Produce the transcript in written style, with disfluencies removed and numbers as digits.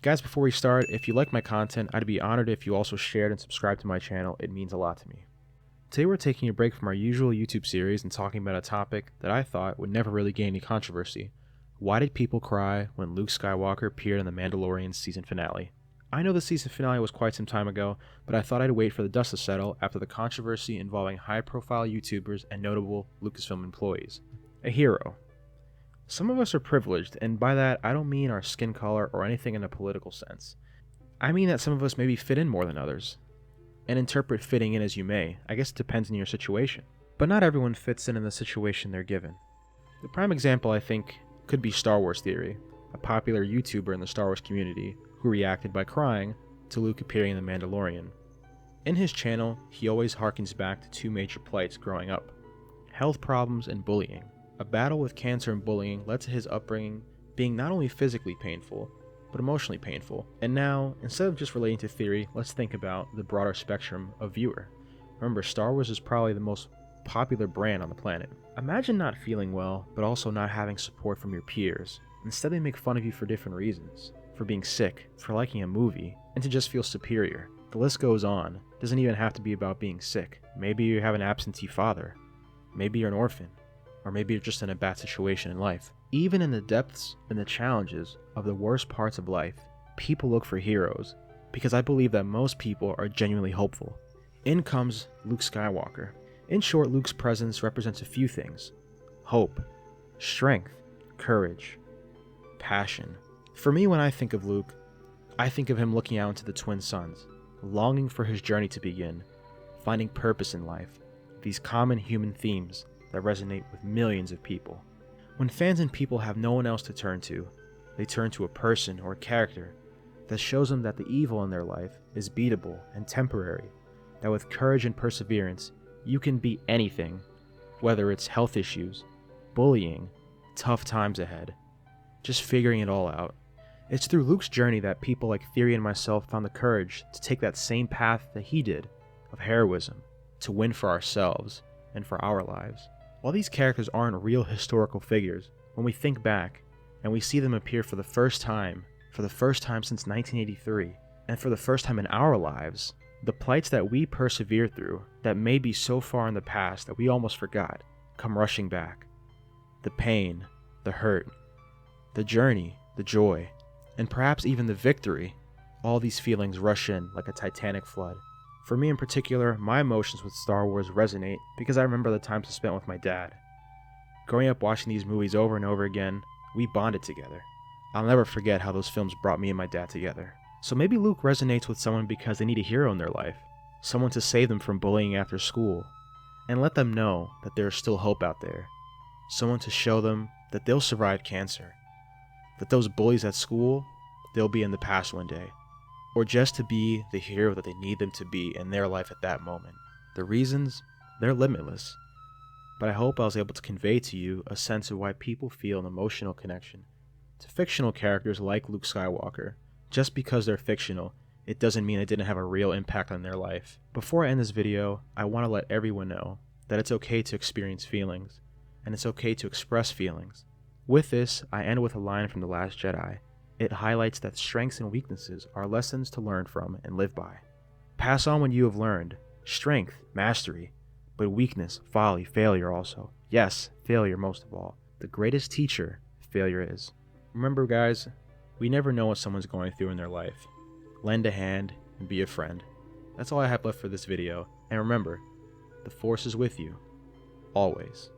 Guys, before we start, if you like my content, I'd be honored if you also shared and subscribed to my channel. It means a lot to me. Today we're taking a break from our usual YouTube series and talking about a topic that I thought would never really gain any controversy. Why did people cry when Luke Skywalker appeared in the Mandalorian season finale? I know the season finale was quite some time ago, but I thought I'd wait for the dust to settle after the controversy involving high-profile YouTubers and notable Lucasfilm employees. A hero. Some of us are privileged, and by that I don't mean our skin color or anything in a political sense. I mean that some of us maybe fit in more than others. And interpret fitting in as you may, I guess it depends on your situation. But not everyone fits in the situation they're given. The prime example, I think, could be Star Wars Theory, a popular YouTuber in the Star Wars community who reacted by crying to Luke appearing in The Mandalorian. In his channel, he always harkens back to two major plights growing up: health problems and bullying. A battle with cancer and bullying led to his upbringing being not only physically painful, but emotionally painful. And now, instead of just relating to theory, let's think about the broader spectrum of viewer. Remember, Star Wars is probably the most popular brand on the planet. Imagine not feeling well, but also not having support from your peers. Instead, they make fun of you for different reasons. For being sick, for liking a movie, and to just feel superior. The list goes on. It doesn't even have to be about being sick. Maybe you have an absentee father. Maybe you're an orphan. Or maybe you're just in a bad situation in life. Even in the depths and the challenges of the worst parts of life, people look for heroes, because I believe that most people are genuinely hopeful. In comes Luke Skywalker. In short, Luke's presence represents a few things: hope, strength, courage, passion. For me, when I think of Luke, I think of him looking out into the twin suns, longing for his journey to begin, finding purpose in life, these common human themes that resonate with millions of people. When fans and people have no one else to turn to, they turn to a person or a character that shows them that the evil in their life is beatable and temporary, that with courage and perseverance, you can beat anything, whether it's health issues, bullying, tough times ahead, just figuring it all out. It's through Luke's journey that people like Theory and myself found the courage to take that same path that he did, of heroism, to win for ourselves and for our lives. While these characters aren't real historical figures, when we think back and we see them appear for the first time since 1983, and for the first time in our lives, the plights that we persevered through, that may be so far in the past that we almost forgot, come rushing back. The pain, the hurt, the journey, the joy, and perhaps even the victory, all these feelings rush in like a titanic flood. For me in particular, my emotions with Star Wars resonate because I remember the times I spent with my dad. Growing up watching these movies over and over again, we bonded together. I'll never forget how those films brought me and my dad together. So maybe Luke resonates with someone because they need a hero in their life, someone to save them from bullying after school, and let them know that there is still hope out there, someone to show them that they'll survive cancer, that those bullies at school, they'll be in the past one day, or just to be the hero that they need them to be in their life at that moment. The reasons, they're limitless, but I hope I was able to convey to you a sense of why people feel an emotional connection to fictional characters like Luke Skywalker. Just because they're fictional, it doesn't mean it didn't have a real impact on their life. Before I end this video, I want to let everyone know that it's okay to experience feelings, and it's okay to express feelings. With this, I end with a line from The Last Jedi. It highlights that strengths and weaknesses are lessons to learn from and live by. Pass on what you have learned. Strength, mastery, but weakness, folly, failure also. Yes, failure most of all. The greatest teacher failure is. Remember guys, we never know what someone's going through in their life. Lend a hand and be a friend. That's all I have left for this video. And remember, the Force is with you, always.